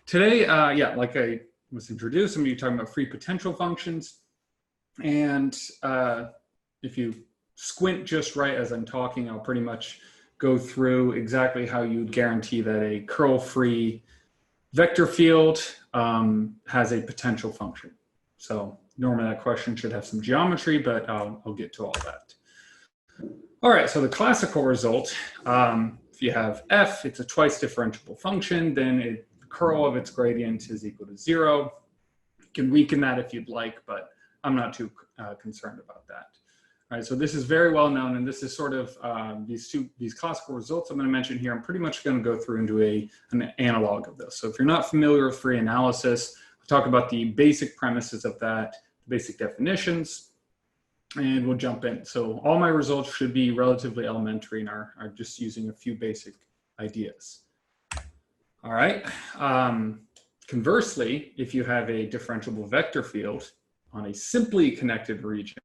Today, yeah, like I was introduced, I'm going to be talking about free potential functions. And if you squint just right as I'm talking, I'll pretty much go through exactly how you'd guarantee that a curl-free vector field has a potential function. So normally that question should have some geometry, but I'll get to all that. All right, so the classical result, if you have f, it's a twice differentiable function, then the curl of its gradient is equal to 0. You can weaken that if you'd like, but I'm not too concerned about that. All right, so this is very well known, and this is sort of these classical results I'm going to mention here. I'm pretty much going to go through and do an analog of this. So if you're not familiar with free analysis, I'll talk about the basic premises of that, the basic definitions, and we'll jump in. So all my results should be relatively elementary and are just using a few basic ideas. All right. Conversely, if you have a differentiable vector field on a simply connected region,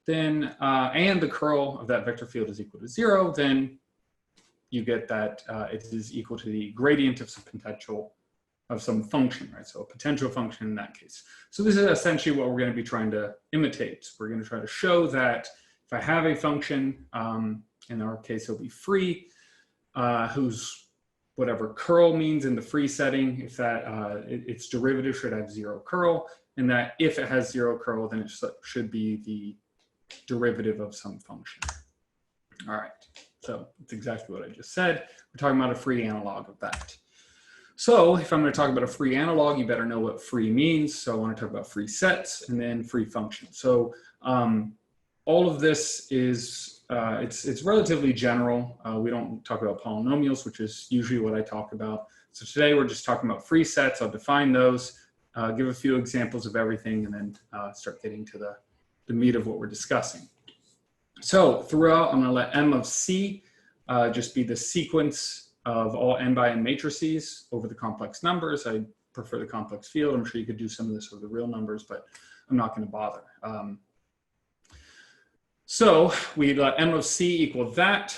then and the curl of that vector field is equal to 0, then you get that it is equal to the gradient of some potential of some function, right? So a potential function in that case. So this is essentially what we're going to be trying to imitate. We're going to try to show that if I have a function, in our case it'll be free, whose whatever curl means in the free setting, if that its derivative should have 0 curl, and that if it has 0 curl, then it should be the derivative of some function. All right, so it's exactly what I just said. We're talking about a free analog of that. So if I'm going to talk about a free analog, you better know what free means. So I want to talk about free sets and then free functions. So all of this is, it's relatively general. We don't talk about polynomials, which is usually what I talk about. So today we're just talking about free sets. I'll define those, give a few examples of everything, and then start getting to the meat of what we're discussing. So throughout, I'm going to let M of C just be the sequence of all n by n matrices over the complex numbers. I prefer the complex field. I'm sure you could do some of this with the real numbers, but I'm not going to bother. So we let M of C equal that.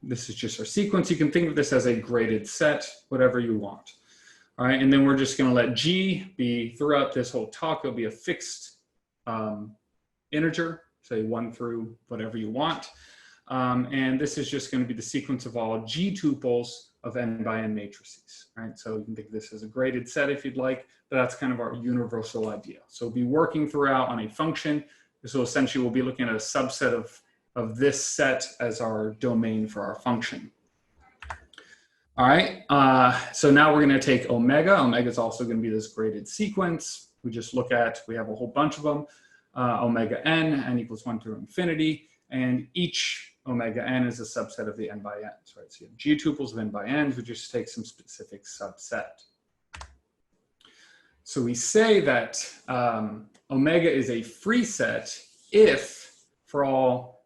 This is just our sequence. You can think of this as a graded set, whatever you want. All right, and then we're just going to let G be, throughout this whole talk, it'll be a fixed integer, say 1 through whatever you want. And this is just going to be the sequence of all G tuples of n by n matrices, right? So you can think of this as a graded set if you'd like, but that's kind of our universal idea. So we'll be working throughout on a function. So essentially we'll be looking at a subset of this set as our domain for our function. All right, so now we're going to take omega. Omega is also going to be this graded sequence. We have a whole bunch of them. Omega n equals 1 through infinity, and each omega n is a subset of the n by n's, right? So you have G tuples of n by n's, we just take some specific subset. So we say that omega is a free set if for all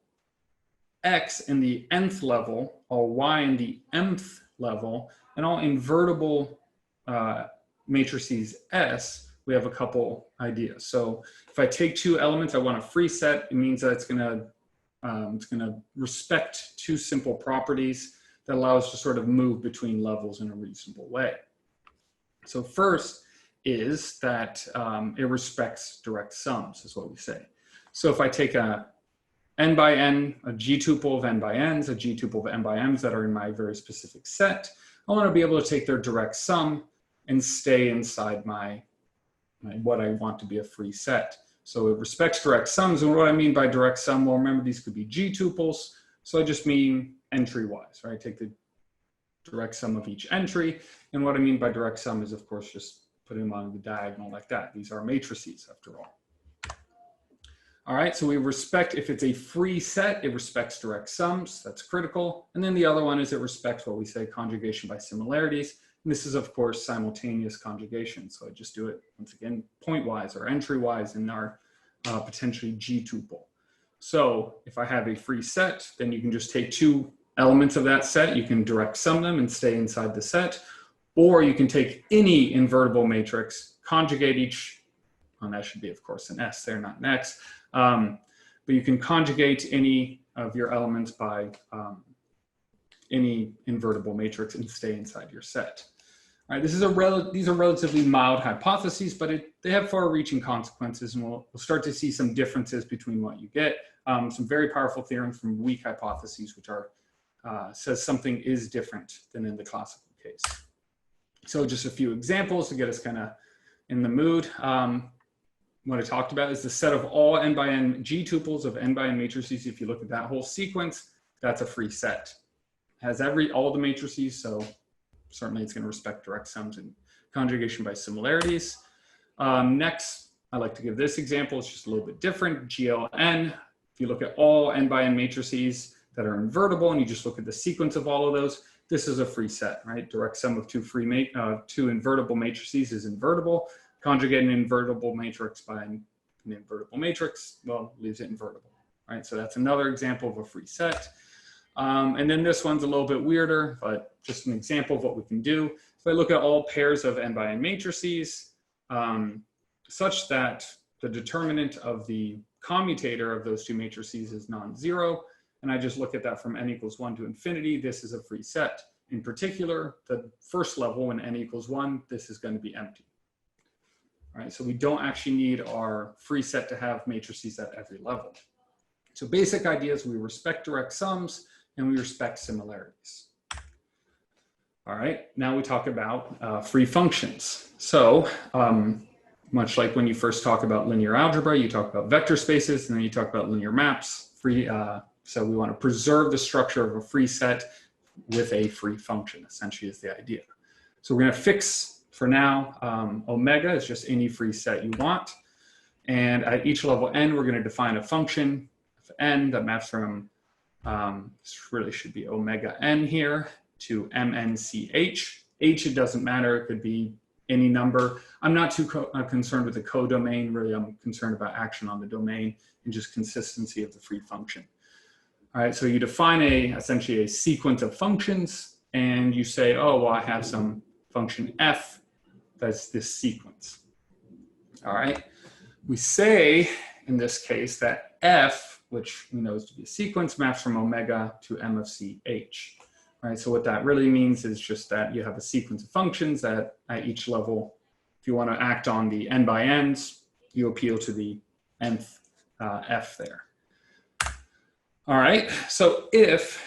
x in the nth level, all y in the mth level, and all invertible matrices S, we have a couple ideas. So if I take two elements, I want a free set, it means that it's going to respect two simple properties that allow us to sort of move between levels in a reasonable way. So first is that it respects direct sums, is what we say. So if I take a n by n, a G tuple of n by n's, a G tuple of n by m's that are in my very specific set, I want to be able to take their direct sum and stay inside what I want to be a free set. So it respects direct sums, and what I mean by direct sum, well, remember these could be G tuples, so I just mean entry-wise, right? Take the direct sum of each entry, and what I mean by direct sum is, of course, just putting them on the diagonal like that. These are matrices, after all. All right, so we respect, if it's a free set, it respects direct sums, that's critical, and then the other one is it respects what we say conjugation by similarities. And this is, of course, simultaneous conjugation. So I just do it, once again, point-wise or entry-wise in our potentially G tuple. So if I have a free set, then you can just take two elements of that set. You can direct sum them and stay inside the set. Or you can take any invertible matrix, conjugate each, and that should be, of course, an S there, not an X. But you can conjugate any of your elements by any invertible matrix and stay inside your set. All right, these are relatively mild hypotheses, but they have far-reaching consequences, and we'll start to see some differences between what you get. Some very powerful theorems from weak hypotheses, which are says something is different than in the classical case. So just a few examples to get us kind of in the mood. What I talked about is the set of all n by n G tuples of n by n matrices. If you look at that whole sequence, that's a free set. It has all the matrices, so certainly it's going to respect direct sums and conjugation by similarities. Next, I like to give this example. It's just a little bit different. GLN, if you look at all n by n matrices that are invertible and you just look at the sequence of all of those, this is a free set, right? Direct sum of two invertible matrices is invertible. Conjugate an invertible matrix by an invertible matrix, well, leaves it invertible, right? So that's another example of a free set. And then this one's a little bit weirder, but just an example of what we can do. If I look at all pairs of n by n matrices, such that the determinant of the commutator of those two matrices is non-zero, and I just look at that from n equals 1 to infinity, this is a free set. In particular, the first level, when n equals 1, this is going to be empty. All right, so we don't actually need our free set to have matrices at every level. So basic ideas, we respect direct sums and we respect similarities. All right, now we talk about free functions. So much like when you first talk about linear algebra, you talk about vector spaces, and then you talk about linear maps. So we want to preserve the structure of a free set with a free function, essentially is the idea. So we're going to fix, for now, omega is just any free set you want. And at each level n, we're going to define a function of n that maps from, this really should be omega n here, to mnch. H, it doesn't matter, it could be any number. I'm not too concerned with the codomain, really I'm concerned about action on the domain and just consistency of the free function. All right, so you define essentially a sequence of functions and you say, oh, well, I have some function f that's this sequence. All right, we say in this case that f, which we know is to be a sequence, maps from omega to m of ch. All right, so what that really means is just that you have a sequence of functions that at each level, if you want to act on the n by n's, you appeal to the nth f there. All right, so if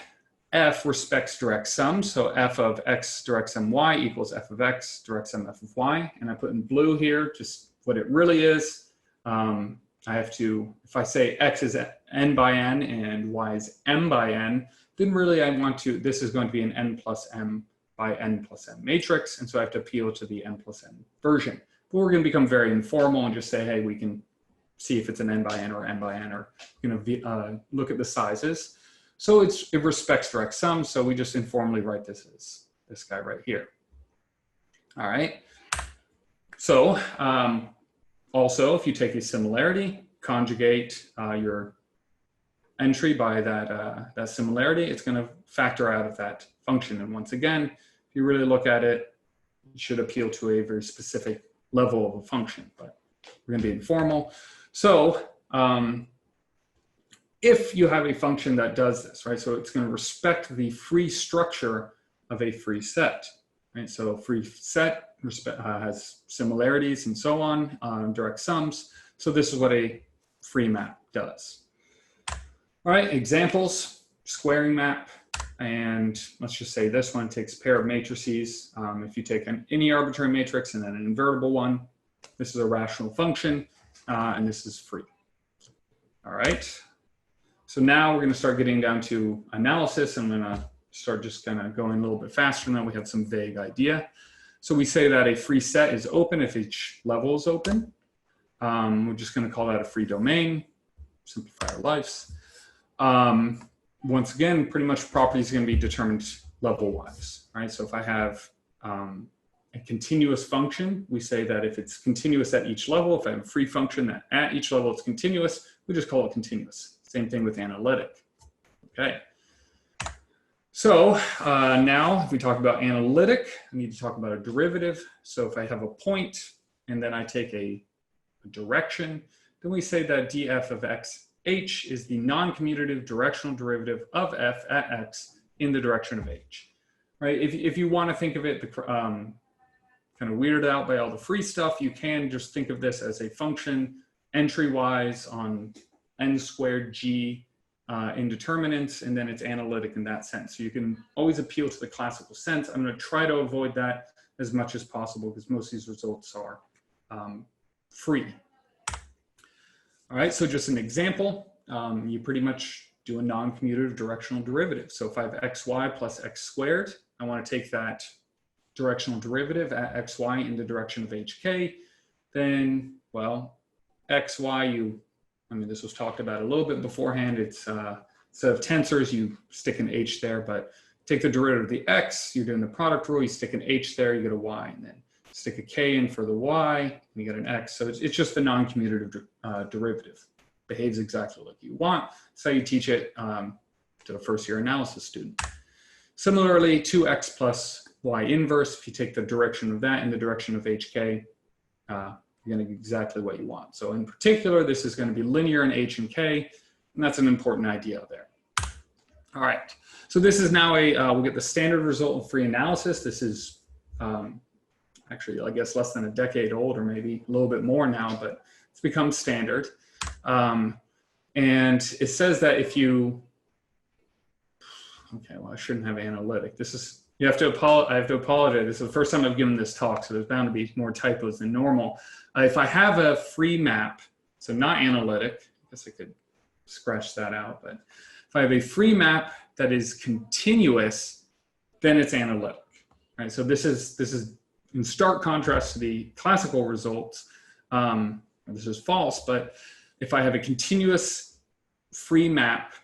f respects direct sum, so f of x direct sum y equals f of x direct sum f of y, and I put in blue here just what it really is. I have to, if I say x is n by n and y is m by n, then really I want to, this is going to be an n plus m by n plus m matrix, and so I have to appeal to the n plus n version. But we're going to become very informal and just say, hey, we can see if it's an n by n or m by n, or look at the sizes. So it respects direct sum, so we just informally write this as this guy right here. All right. So also, if you take a similarity, conjugate your entry by that similarity, it's going to factor out of that function. And once again, if you really look at it, you should appeal to a very specific level of a function, but we're going to be informal. So if you have a function that does this, right, so it's going to respect the free structure of a free set, right? So free set has similarities and so on, direct sums. So this is what a free map does. All right, examples, squaring map, and let's just say this one takes a pair of matrices. If you take any arbitrary matrix and then an invertible one, this is a rational function, and this is free. All right, so now we're going to start getting down to analysis. I'm going to start just kind of going a little bit faster, and then we have some vague idea. So we say that a free set is open if each level is open. We're just going to call that a free domain, simplify our lives. Once again, pretty much properties are going to be determined level-wise, right? So if I have a continuous function, we say that if it's continuous at each level, if I have a free function that at each level it's continuous, we just call it continuous. Same thing with analytic. Okay. So now if we talk about analytic, we need to talk about a derivative. So if I have a point and then I take a direction, then we say that df of x h is the non-commutative directional derivative of f at x in the direction of h, right? If you want to think of it kind of weirded out by all the free stuff, you can just think of this as a function entry-wise on n squared g indeterminants, and then it's analytic in that sense. So you can always appeal to the classical sense. I'm going to try to avoid that as much as possible because most of these results are free. All right, so just an example, you pretty much do a non-commutative directional derivative. So if I have xy plus x squared, I want to take that directional derivative at xy in the direction of hk, then, well, xy, I mean, this was talked about a little bit beforehand. It's instead of tensors, you stick an h there, but take the derivative of the x, you're doing the product rule, you stick an h there, you get a y, and then stick a k in for the y, and you get an x. So it's just the non-commutative derivative. Behaves exactly like you want. That's how you teach it to a first-year analysis student. Similarly, 2x plus y inverse, if you take the direction of that in the direction of hk, you're going to get exactly what you want. So in particular, this is going to be linear in h and k, and that's an important idea there. All right, so this is now we'll get the standard result of free analysis. This is actually, I guess, less than a decade old, or maybe a little bit more now, but it's become standard. And it says that if you, okay, well, I shouldn't have analytic. This is, I have to apologize. This is the first time I've given this talk, so there's bound to be more typos than normal. If I have a free map, so not analytic, I guess I could scratch that out, but if I have a free map that is continuous, then it's analytic, right? So this is in stark contrast to the classical results. This is false, but if I have a continuous free map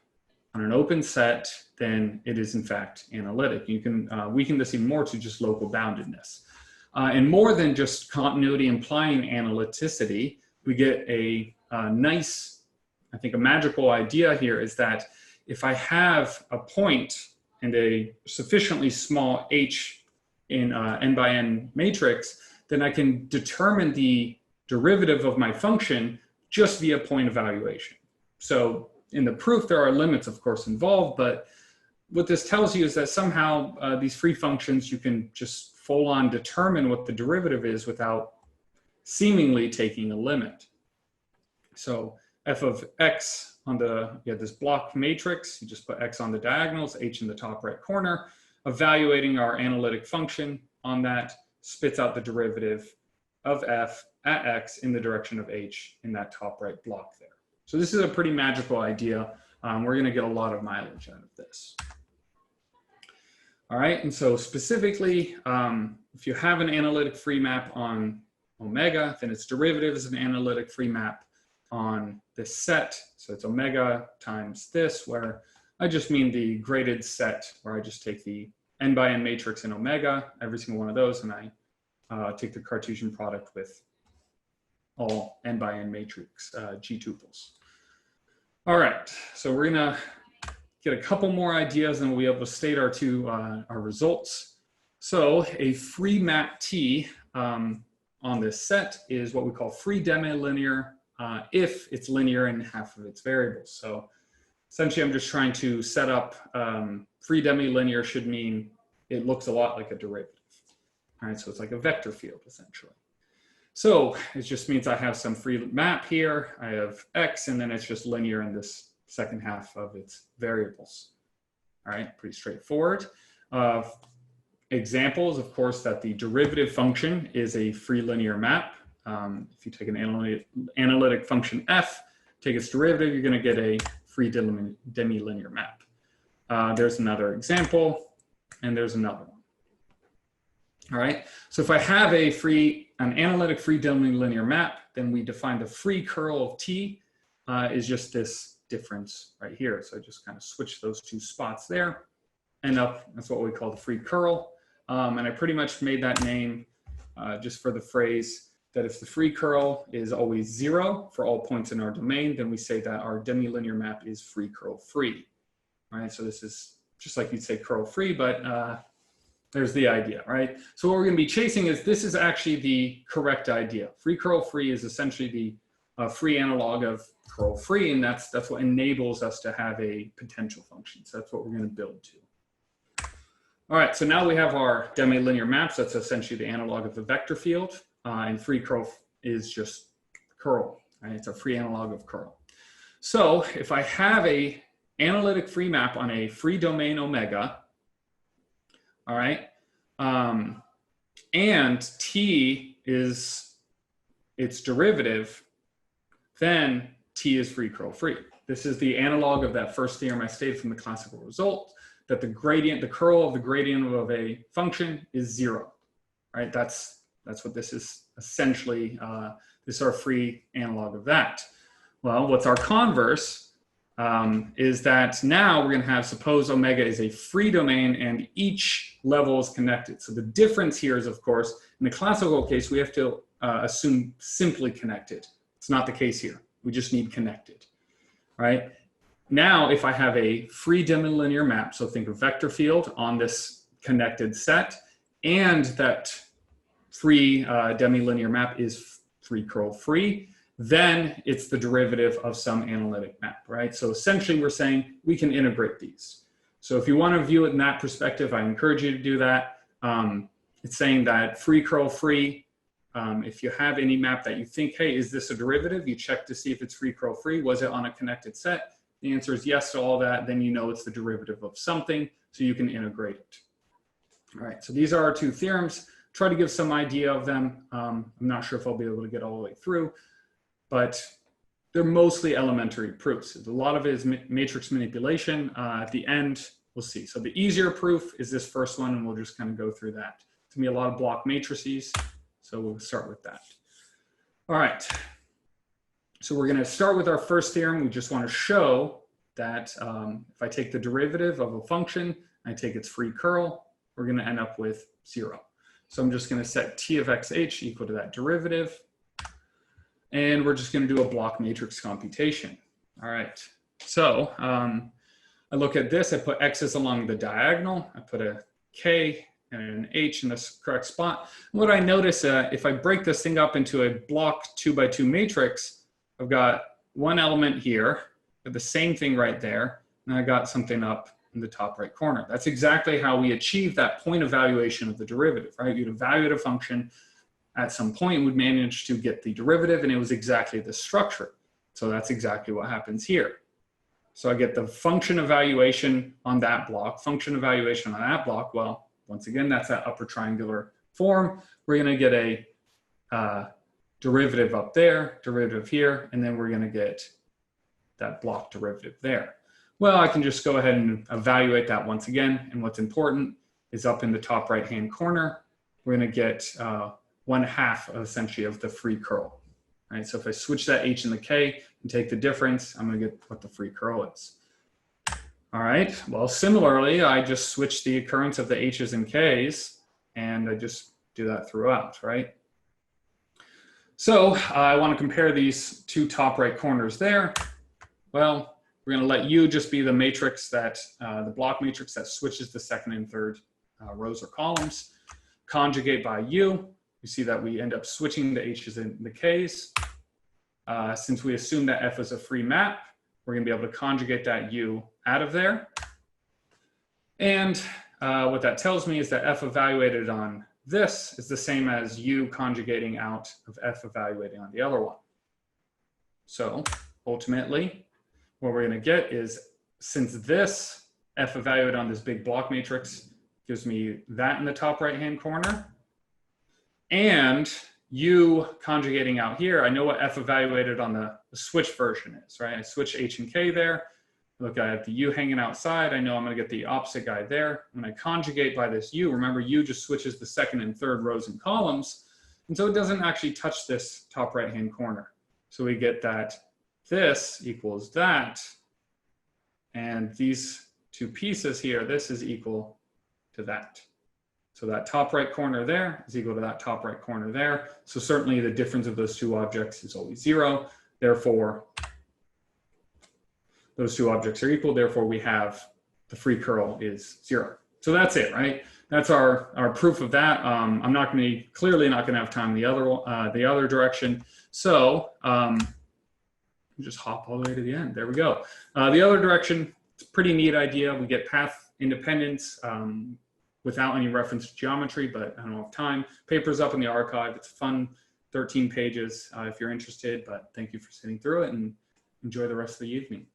on an open set, then it is in fact analytic. You can weaken this even more to just local boundedness. And more than just continuity implying analyticity, we get a nice, I think a magical idea here is that if I have a point and a sufficiently small h in n by n matrix, then I can determine the derivative of my function just via point evaluation. So in the proof, there are limits, of course, involved, but what this tells you is that somehow these free functions, you can just full on determine what the derivative is without seemingly taking a limit. So f of x on the, you have this block matrix, you just put x on the diagonals, h in the top right corner, evaluating our analytic function on that spits out the derivative of f at x in the direction of h in that top right block there. So this is a pretty magical idea. We're going to get a lot of mileage out of this. All right, and so specifically, if you have an analytic free map on omega, then its derivative is an analytic free map on this set. So it's omega times this, where I just mean the graded set, where I just take the n by n matrix in omega, every single one of those, and I take the Cartesian product with all n by n matrix G tuples. All right, so we're gonna get a couple more ideas and we'll be able to state our results. So a free map T on this set is what we call free demilinear if it's linear in half of its variables. So essentially I'm just trying to set up free demilinear should mean it looks a lot like a derivative. All right, so it's like a vector field essentially. So it just means I have some free map here. I have x, and then it's just linear in this second half of its variables. All right, pretty straightforward. Examples, of course, that the derivative function is a free linear map. If you take an analytic function f, take its derivative, you're going to get a free demilinear map. There's another example, and there's another one. All right, so if I have an analytic free demilinear map, then we define the free curl of T is just this difference right here. So I just kind of switch those two spots there, end up, that's what we call the free curl. And I pretty much made that name just for the phrase that if the free curl is always 0 for all points in our domain, then we say that our demilinear map is free curl free. All right, so this is just like you'd say curl free, but there's the idea, right? So what we're going to be chasing is this is actually the correct idea. Free curl free is essentially the free analog of curl free, and that's what enables us to have a potential function. So that's what we're going to build to. All right, so now we have our demi-linear maps. That's essentially the analog of the vector field, and free curl is just curl, right? It's a free analog of curl. So if I have a analytic free map on a free domain omega, all right, and T is its derivative, then T is free curl free. This is the analog of that first theorem I stated from the classical result, that the gradient, the curl of the gradient of a function is 0, right? That's what this is essentially. This is our free analog of that. Well, what's our converse is that now we're going to have, suppose omega is a free domain and each level is connected. So the difference here is, of course, in the classical case, we have to assume simply connected. It's not the case here. We just need connected, right? Now, if I have a free demi-linear map, so think of vector field on this connected set, and that free demi-linear map is free curl free, then it's the derivative of some analytic map, right? So essentially we're saying we can integrate these. So if you want to view it in that perspective, I encourage you to do that. It's saying that free curl free, if you have any map that you think, hey, is this a derivative? You check to see if it's free curl free. Was it on a connected set? The answer is yes to all that. Then you know it's the derivative of something, so you can integrate it. All right, so these are our two theorems. Try to give some idea of them. I'm not sure if I'll be able to get all the way through, but they're mostly elementary proofs. A lot of it is matrix manipulation. At the end, we'll see. So the easier proof is this first one, and we'll just kind of go through that. It's gonna be a lot of block matrices, so we'll start with that. All right. So we're going to start with our first theorem. We just want to show that if I take the derivative of a function, I take its free curl, we're going to end up with 0. So I'm just going to set T of xh equal to that derivative. And we're just going to do a block matrix computation. All right. So I look at this. I put x's along the diagonal. I put a k and an h in the correct spot. And what I notice, if I break this thing up into a block 2x2 matrix, I've got one element here, the same thing right there, and I got something up in the top right corner. That's exactly how we achieve that point evaluation of the derivative, right? You'd evaluate a function at some point, and would manage to get the derivative, and it was exactly the structure. So that's exactly what happens here. So I get the function evaluation on that block, function evaluation on that block. Well, once again, that's that upper triangular form. We're going to get a derivative up there, derivative here, and then we're going to get that block derivative there. Well, I can just go ahead and evaluate that once again. And what's important is up in the top right-hand corner, we're going to get 1/2 essentially of the free curl. Right? So if I switch that h and the k and take the difference, I'm going to get what the free curl is. All right. Well, similarly, I just switch the occurrence of the h's and k's, and I just do that throughout, right? So I want to compare these two top right corners there. Well, we're going to let U just be the matrix that, the block matrix that switches the second and third rows or columns. Conjugate by U. You see that we end up switching the H's and the K's. Since we assume that F is a free map, we're going to be able to conjugate that U out of there. And what that tells me is that F evaluated on this is the same as U conjugating out of F evaluating on the other one. So ultimately, what we're going to get is, since this F evaluated on this big block matrix gives me that in the top right-hand corner, and U conjugating out here, I know what F evaluated on the switch version is, right? I switch H and K there. Look, I have the U hanging outside. I know I'm going to get the opposite guy there. When I conjugate by this U, remember U just switches the second and third rows and columns. And so it doesn't actually touch this top right-hand corner. So we get that this equals that. And these two pieces here, this is equal to that. So that top right corner there is equal to that top right corner there. So certainly the difference of those two objects is always 0. Therefore, those two objects are equal. Therefore, we have the free curl is 0. So that's it, right? That's our proof of that. I'm not going to clearly not going to have time the other direction. So just hop all the way to the end. There we go. The other direction, it's a pretty neat idea. We get path independence. without any reference to geometry, but I don't have time. Paper's up in the archive. It's fun, 13 pages if you're interested, but thank you for sitting through it and enjoy the rest of the evening.